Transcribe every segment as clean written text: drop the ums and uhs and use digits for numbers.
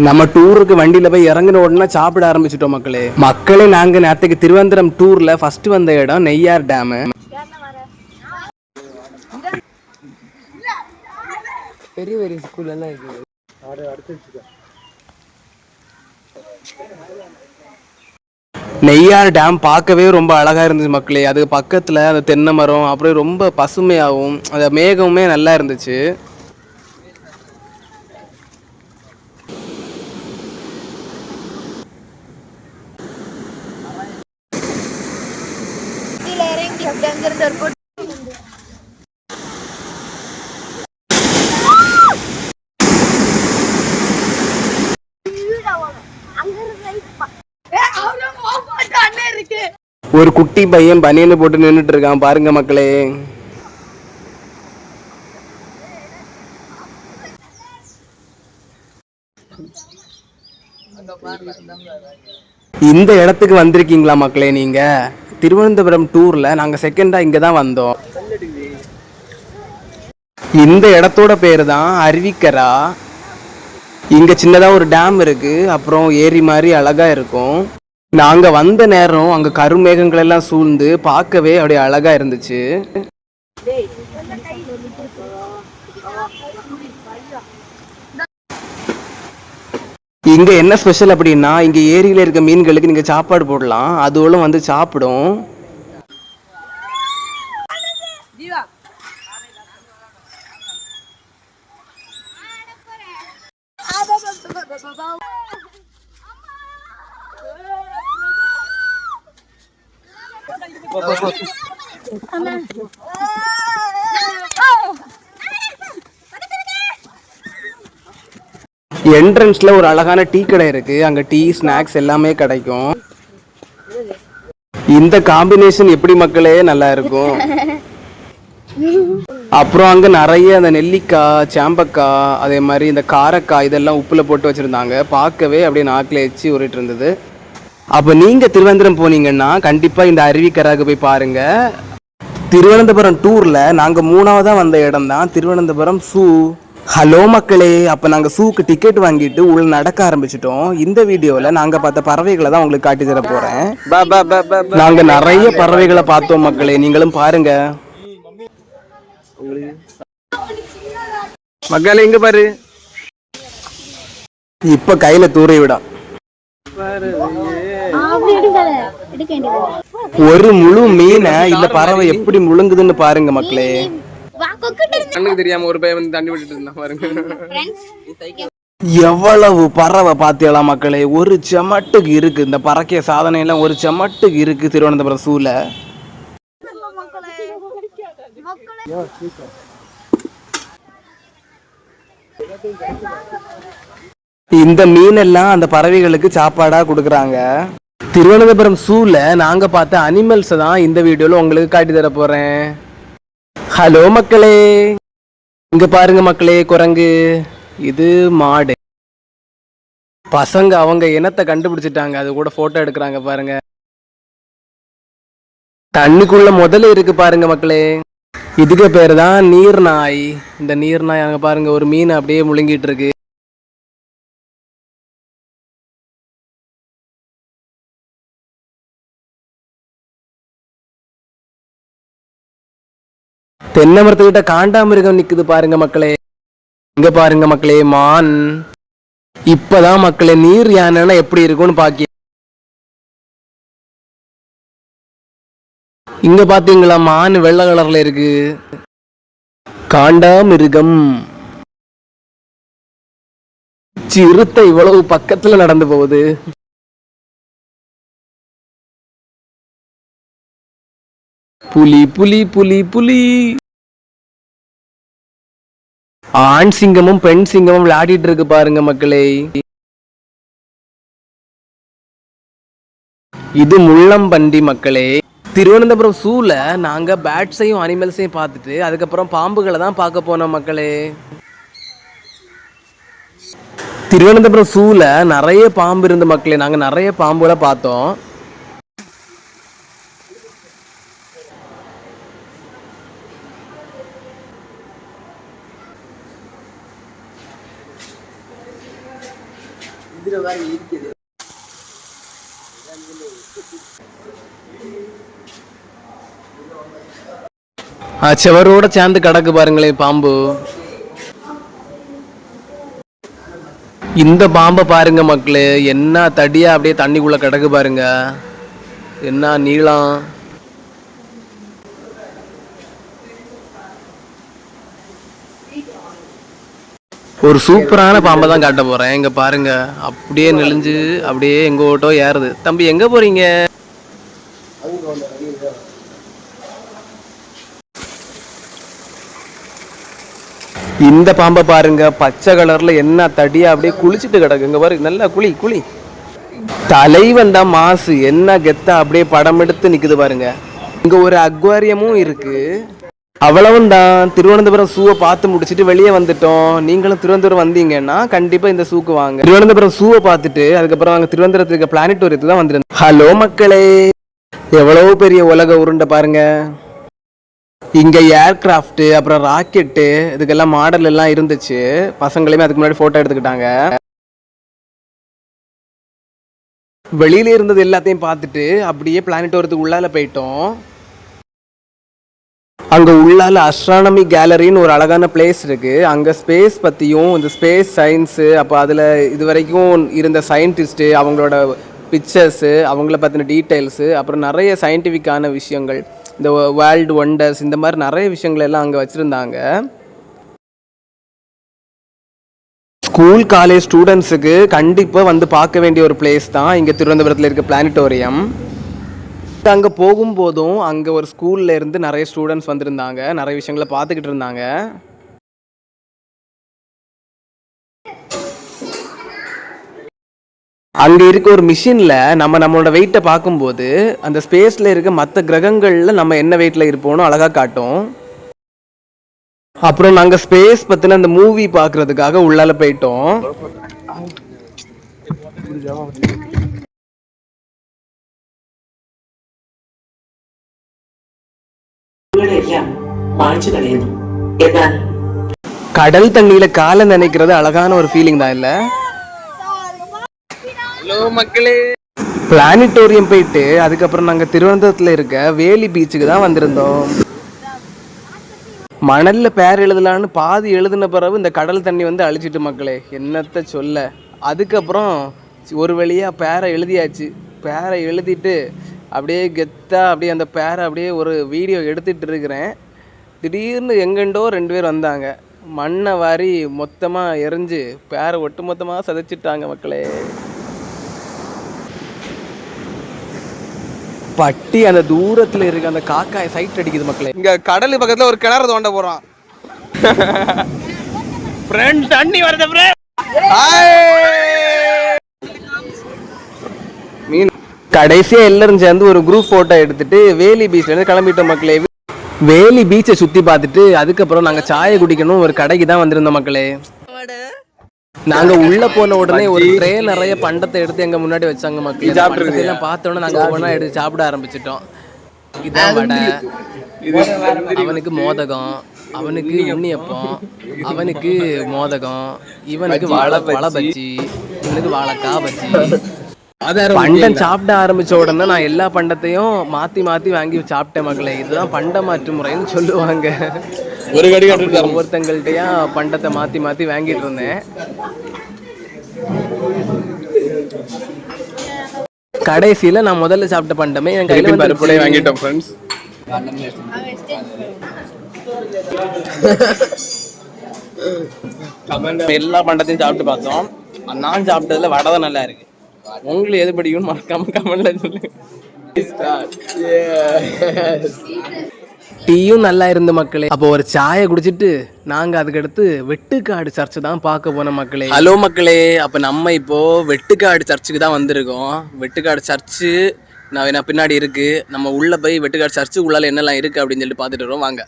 நம்ம டூருக்கு வண்டியில போய் இறங்கின உடனே சாப்பிட ஆரம்பிச்சிட்டோம் மக்களே நாங்க நேற்றுக்கு திருவனந்தபுரம் டூர்ல ஃபர்ஸ்ட் வந்த இடம் நெய்யார் டேம். பெரிய பெரிய ஸ்கூல் எல்லாம் இருக்குது. நெய்யார் டேம் பார்க்கவே ரொம்ப அழகா இருந்துச்சு மக்களே. அது பக்கத்துல அந்த தென்னை மரம் அப்புறம் ரொம்ப பசுமையாகவும் அந்த மேகமுமே நல்லா இருந்துச்சு. ஒரு குட்டி பையன் பனியனை போட்டு நின்றுட்டு இருக்கான் பாருங்க மக்களே. இந்த இடத்துக்கு வந்திருக்கீங்களா மக்களே? நீங்க திருவனந்தபுரம் டூர்ல நாங்க செகண்டா இங்க தான் வந்தோம். இந்த இடத்தோட பேரு தான் அருவிக்கரா. இங்க சின்னதா ஒரு டேம் இருக்கு, அப்புறம் ஏரி மாதிரி அழகா இருக்கும். நாங்க வந்த நேரம் அங்க கருமேகங்கள் எல்லாம் சூழ்ந்து பார்க்கவே அப்படியே அழகா இருந்துச்சு. இங்க என்ன ஸ்பெஷல் அப்படின்னா, இங்க ஏரியில இருக்க மீன்களுக்கு நீங்க சாப்பாடு போடலாம், அதுவும் வந்து சாப்பிடும். என்ட்ரன்ஸ்ல ஒரு அழகான டீ கடை இருக்கு, அங்க டீ ஸ்நாக்ஸ் எல்லாமே கிடைக்கும். இந்த காம்பினேஷன் எப்படி மக்களே நல்லா இருக்கும். அப்புறம் அங்க நிறைய அந்த நெல்லிக்காய், சாம்பக்காய், அதே மாதிரி இந்த காரக்காய் இதெல்லாம் உப்புல போட்டு வச்சிருந்தாங்க. பார்க்கவே அப்படியே நாக்கில் எச்சி ஊறிட்டு இருந்தது. அப்ப நீங்க திருவனந்தபுரம் போனீங்கன்னா கண்டிப்பா இந்த அருவிக்கராக போய் பாருங்க. திருவனந்தபுரம் டூர்ல நாங்க மூணாவதா வந்த இடம் தான் திருவனந்தபுரம் சூ. ஹலோ மக்களே, அப்ப நாங்க சூக்கு டிக்கெட் வாங்கிட்டு உள்ள நடக்க ஆரம்பிச்சிட்டோம். இந்த வீடியோல நாங்க பார்த்த பறவைகளை தான் உங்களுக்கு காட்டி தர போறேன். நாங்க நிறைய பறவைகளை பார்த்தோம் மக்களே, நீங்களும் பாருங்க. மக்களே இங்க பாரு, இப்ப கையில தூரை விடும். ஒரு முழு மீனை இந்த பறவை எப்படி முழுங்குதுன்னு பாருங்க மக்களே. கண்ணுக்கு தெரியாம ஒரு பையன் வந்து தண்ணி விட்டுட்டு இருந்தா பாருங்க. எவ்வளவு பறவை பாத்தியலாம் மக்களே, ஒரு செமட்டுக்கு இருக்கு. இந்த பறக்கைய சாதனை எல்லாம் ஒரு செமட்டுக்கு இருக்கு திருவனந்தபுரம் சூல. இந்த மீன் எல்லாம் அந்த பறவைகளுக்கு சாப்பாடா கொடுக்கறாங்க. திருவனந்தபுரம் சூல நாங்க பார்த்த அனிமல்ஸ் தான் இந்த வீடியோல உங்களுக்கு காட்டி தர போறேன். ஹலோ மக்களே, இங்க பாருங்க மக்களே, குரங்கு. இது மாடு. பசங்க அவங்க இனத்தை கண்டுபிடிச்சிட்டாங்க, அது கூட போட்டோ எடுக்கிறாங்க பாருங்க. தண்ணிக்குள்ள முதல்ல இருக்கு பாருங்க மக்களே. இதுக்கு பேரு தான் நீர்நாய். இந்த நீர்நாய் அங்க பாருங்க ஒரு மீன் அப்படியே முழுங்கிட்டு இருக்கு. தென்னை மரத்துக்கிட்ட காண்டாமிருகம் நிக்குது பாருங்க மக்களே. இங்க பாருங்க மக்களே, மான். இப்பதான் மக்களே நீர் யானைன்னா எப்படி இருக்கும்னு பாக்கி. இங்க பாத்தீங்களா, மான் வெள்ளை கலர்ல இருக்கு. காண்டாமிருகம். சிறுத்தை இவ்வளவு பக்கத்துல நடந்து போகுது. புலி புலி புலி புலி. ஆண் சிங்கமும் பெண் சிங்கமும் விளையாடிட்டு இருக்கு பாருங்க மக்களே. இது முள்ளம்பண்டி மக்களே. திருவனந்தபுரம் சூல நாங்க பேட்ஸையும் அனிமல்ஸையும் பார்த்துட்டு அதுக்கப்புறம் பாம்புகளை தான் பார்க்க போனோம் மக்களே. திருவனந்தபுரம் சூல நிறைய பாம்பு இருந்த மக்களே, நாங்க நிறைய பாம்புகளை பார்த்தோம். செவரோட சேர்ந்து கிடக்கு பாருங்களேன் பாம்பு. இந்த பாம்பை பாருங்க மக்களே, என்ன தடியா அப்படியே தண்ணிக்குள்ள கிடக்கு பாருங்க, என்ன நீளம். ஒரு சூப்பரான பாம்பை தான் காட்ட போறேன். இங்க பாருங்க, அப்படியே நெளிஞ்சு அப்படியே எங்கோட்டோ ஏறுது. தம்பி எங்க போறீங்க? இந்த பாம்பை பாருங்க, பச்சை கலர்ல என்ன தடியா அப்படியே குளிச்சுட்டு கிடக்கு. இங்க பாருங்க, நல்லா குளி குளி. தலைவன் தான் மாசு, என்ன கெத்தா அப்படியே படம் எடுத்து நிக்குது பாருங்க. இங்க ஒரு அக்வாரியமும் இருக்கு. அவ்வளவும் தான். திருவனந்தபுரம் சூவை பார்த்து முடிச்சுட்டு வெளியே வந்துட்டோம். நீங்களும் திருவனந்தபுரம் வந்தீங்கன்னா கண்டிப்பா இந்த சூக்கு வாங்க. திருவனந்தபுரம் சூவை பார்த்துட்டு அதுக்கப்புறம் நாங்கள் திருவனந்தபுரத்துக்கு பிளானட்டோரியத்துக்கு தான் வந்திருந்தோம். ஹலோ மக்களே, எவ்வளவு பெரிய உலக உருண்டை பாருங்க. இங்க ஏர்கிராஃப்ட் அப்புறம் ராக்கெட்டு இதுக்கெல்லாம் மாடல் எல்லாம் இருந்துச்சு. பசங்களையுமே அதுக்கு முன்னாடி போட்டோ எடுத்துக்கிட்டாங்க. வெளியில இருந்தது எல்லாத்தையும் பார்த்துட்டு அப்படியே பிளானட்டோரியத்துக்கு உள்ளால போயிட்டோம். அங்கே உள்ளால அஸ்ட்ரானமி கேலரின்னு ஒரு அழகான பிளேஸ் இருக்குது. அங்கே ஸ்பேஸ் பற்றியும் இந்த ஸ்பேஸ் சயின்ஸு, அப்போ அதில் இது வரைக்கும் இருந்த சயின்டிஸ்ட்டு அவங்களோட பிக்சர்ஸு, அவங்கள பற்றின டீட்டெயில்ஸு, அப்புறம் நிறைய சயின்டிஃபிக்கான விஷயங்கள், இந்த வேர்ல்டு ஒண்டர்ஸ், இந்த மாதிரி நிறைய விஷயங்கள் எல்லாம் அங்கே வச்சுருந்தாங்க. ஸ்கூல் காலேஜ் ஸ்டூடெண்ட்ஸுக்கு கண்டிப்பாக வந்து பார்க்க வேண்டிய ஒரு பிளேஸ் தான் இங்கே திருவனந்தபுரத்தில் இருக்க பிளானட்டோரியம். அங்கே போகும்போதும் அங்கே ஒரு ஸ்கூல்ல இருந்து நிறைய ஸ்டூடெண்ட்ஸ் வந்திருந்தாங்க, நிறைய விஷயங்களை பார்த்துக்கிட்டு இருந்தாங்க. அங்கே இருக்க ஒரு மிஷினில் நம்மளோட வெயிட்டை பார்க்கும்போது அந்த ஸ்பேஸில் இருக்க மற்ற கிரகங்களில் நம்ம என்ன வெயிட்டில் இருப்போம்னு அழகாக காட்டும். அப்புறம் நாங்கள் ஸ்பேஸ் பற்றின அந்த மூவி பார்க்குறதுக்காக உள்ளால போயிட்டோம். கடல் தண்ணியில காலை நினைக்கிறது அழகான ஒரு ஃபீலிங் தான் இல்ல? ஹலோ மக்களே, பிளானட்டோரியம் போயிட்டு அதுக்கப்புறம் நாங்க திருவனந்தபுரத்துல இருக்க வேலி பீச்சுக்கு தான் வந்திருந்தோம். மணல்ல பேர் எழுதலான்னு பாதி எழுதின பிறகு இந்த கடல் தண்ணி வந்து அழிச்சிட்டு மக்களே, என்னத்த சொல்ல. அதுக்கப்புறம் ஒரு வழியா பேரை எழுதியாச்சு. பேரை எழுதிட்டு அப்படியே கெத்தா அப்படியே அந்த பேரை அப்படியே ஒரு வீடியோ எடுத்துட்டு இருக்கிறேன். திடீர்னு எங்கெண்டோ 2 பேர் வந்தாங்க. மண்ணை வாரி மொத்தமாக எரிஞ்சு பேரை ஒட்டு மொத்தமாக சதைச்சிட்டாங்க மக்களே. பட்டி அந்த தூரத்தில் இருக்க அந்த காக்காய் சைட் அடிக்குது மக்களே. இங்கே கடல் பக்கத்தில் ஒரு கிணறு தோண்ட போகிறான். தண்ணி வருது மீன். கடைசியாக எல்லாரும் சேர்ந்து ஒரு குரூப் ஃபோட்டோ எடுத்துட்டு வேலி பீச்லேருந்து கிளம்பிட்டோம் மக்களே. வேலி பீச்சை சுற்றி பார்த்துட்டு அதுக்கப்புறம் நாங்கள் சாயை குடிக்கணும் ஒரு கடைக்கு தான் வந்திருந்தோம் மக்களே. நாங்கள் உள்ளே போன உடனே ஒரு ட்ரே நிறைய பண்டத்தை எடுத்து எங்கள் முன்னாடி வச்சாங்க மக்களே. சாப்பிட்றதுலாம் பார்த்தோன்னே நாங்கள் ஒவ்வொன்றா எடுத்து சாப்பிட ஆரம்பிச்சிட்டோம். இதான் வடை, அவனுக்கு மோதகம், அவனுக்கு உண்ணியப்பம், அவனுக்கு மோதகம், இவனுக்கு வாழை பஜ்ஜி, இவனுக்கு வாழைக்காய் பஜ்ஜி. பண்டம் சாப்பிட ஆரம்பிச்ச உடனே நான் எல்லா பண்டத்தையும் மாத்தி மாத்தி வாங்கி சாப்பிட்டேன் மக்களே. இதுதான் பண்ட மாற்று முறைன்னு சொல்லுவாங்க. ஒரு கடி ஒவ்வொருத்தங்கள்ட்டையா பண்டத்தை மாத்தி மாத்தி வாங்கிட்டு இருந்தேன். கடைசியில நான் முதல்ல சாப்பிட்ட பண்டமே என் கையில பருப்புடைய வாங்கிட்டோம் ஃப்ரெண்ட்ஸ். எல்லா பண்டத்தையும் சாப்பிட்டு பார்த்தோம். நான் சாப்பிட்டதுல வடை தான் நல்லா இருக்கு. உங்களுக்கு எது பிடிக்கும் மறக்காம கமெண்ட்ல சொல்லுங்க. டீயும் நல்லா இருந்து மக்களே. அப்போ ஒரு சாயை குடிச்சிட்டு நாங்க அதுக்கடுத்து வெட்டுக்காடு சர்ச்சு தான் பார்க்க போன மக்களே. ஹலோ மக்களே, அப்போ நம்ம இப்போ வெட்டுக்காடு சர்ச்சுக்கு தான் வந்திருக்கோம். வெட்டுக்காடு சர்ச்சு நான் பின்னாடி இருக்கு. நம்ம உள்ள போய் வெட்டுக்காடு சர்ச்சு உள்ளால என்னெல்லாம் இருக்கு அப்படின்னு சொல்லிட்டு பார்த்துட்டு வரோம் வாங்க.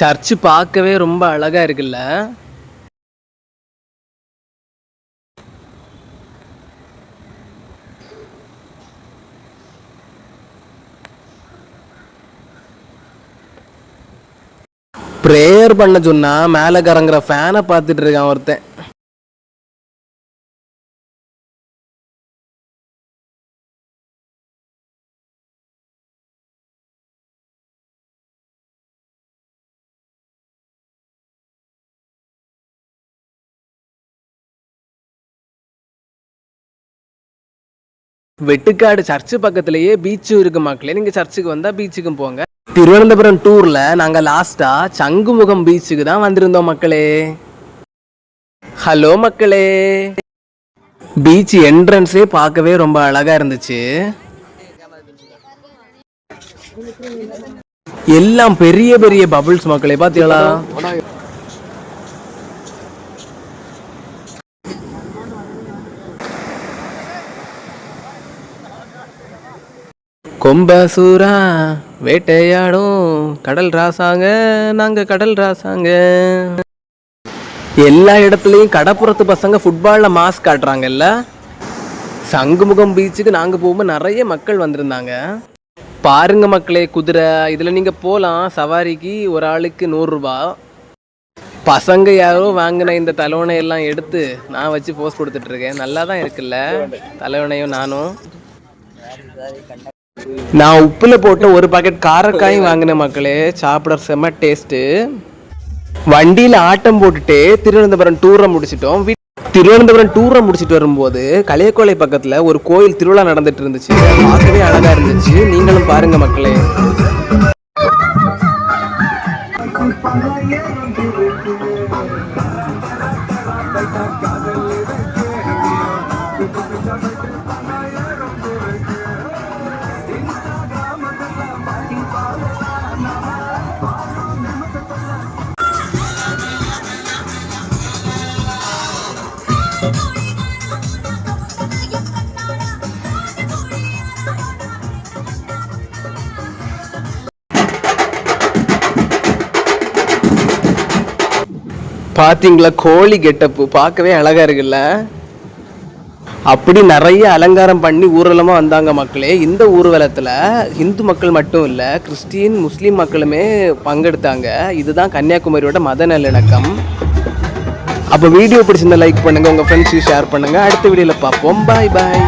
சர்ச்சு பார்க்கவே ரொம்ப அழகா இருக்குல்ல. ப்ரேயர் பண்ண சொன்னா மேலே கறங்குற ஃபேனை பார்த்துட்டு இருக்கான் ஒருத்தன். வெட்டுக்காடு சர்ச்சு பக்கத்திலேயே பீச்சும் இருக்கு மக்களே. நீங்க சர்ச்சுக்கு வந்தா பீச்சுக்கும் போங்க. திருவனந்தபுரம் டூர்ல நாங்க லாஸ்டா சங்குமுகம் பீச்சுக்கு தான் வந்திருந்தோம் மக்களே. ஹலோ மக்களே, பீச் என்ட்ரன்ஸே பார்க்கவே ரொம்ப அழகா இருந்துச்சு. எல்லாம் பெரிய பெரிய பபிள்ஸ் மக்களே, பாத்தீங்களா? கொம்பசூரா வேட்டையாடும் கடல் ராசாங்க, நாங்க கடல் ராசாங்க. எல்லா இடத்துலயும் கடப்புறத்து பசங்க ஃபுட்பால்ல மாஸ்க் காட்டுறாங்கல்ல. சங்குமுகம் பீச்சுக்கு நாங்க போகும்போது நிறைய மக்கள் வந்திருந்தாங்க. பாருங்க மக்களே, குதிரை இதுல நீங்க போலாம். சவாரிக்கு ஒரு ஆளுக்கு 100 ரூபாய். பசங்க யாரோ வாங்கின இந்த தலைவனை எல்லாம் எடுத்து நான் வச்சு போஸ்ட் கொடுத்துட்டு இருக்கேன். நல்லா தான் இருக்குல்ல தலைவனையும் நானும். நான் உப்புல போட்ட ஒரு பாக்கெட் காரக்காயும் வாங்கினேன் மக்களே. சாப்பிட செம்ம டேஸ்ட்டு. வண்டியில் ஆட்டம் போட்டுட்டு திருவனந்தபுரம் டூரை முடிச்சிட்டோம். திருவனந்தபுரம் டூரை முடிச்சுட்டு வரும்போது களியக்கோளை பக்கத்தில் ஒரு கோயில் திருவிழா நடந்துட்டு இருந்துச்சு. பார்க்கவே அழகா இருந்துச்சு. நீங்களும் பாருங்க மக்களே. பாத்தீங்களா கோழி கெட்டப்பு பார்க்கவே அழகா இருக்குல்ல. அப்படி நிறைய அலங்காரம் பண்ணி ஊர்வலமா வந்தாங்க மக்களே. இந்த ஊர்வலத்துல இந்து மக்கள் மட்டும் இல்ல, கிறிஸ்டின் முஸ்லீம் மக்களுமே பங்கெடுத்தாங்க. இதுதான் கன்னியாகுமரியோட மத நல்லிணக்கம். அப்போ வீடியோ பிடிச்சிருந்தா லைக் பண்ணுங்க, உங்க ஃப்ரெண்ட்ஸுக்கு ஷேர் பண்ணுங்க. அடுத்த வீடியோல பார்ப்போம். பாய் பாய்.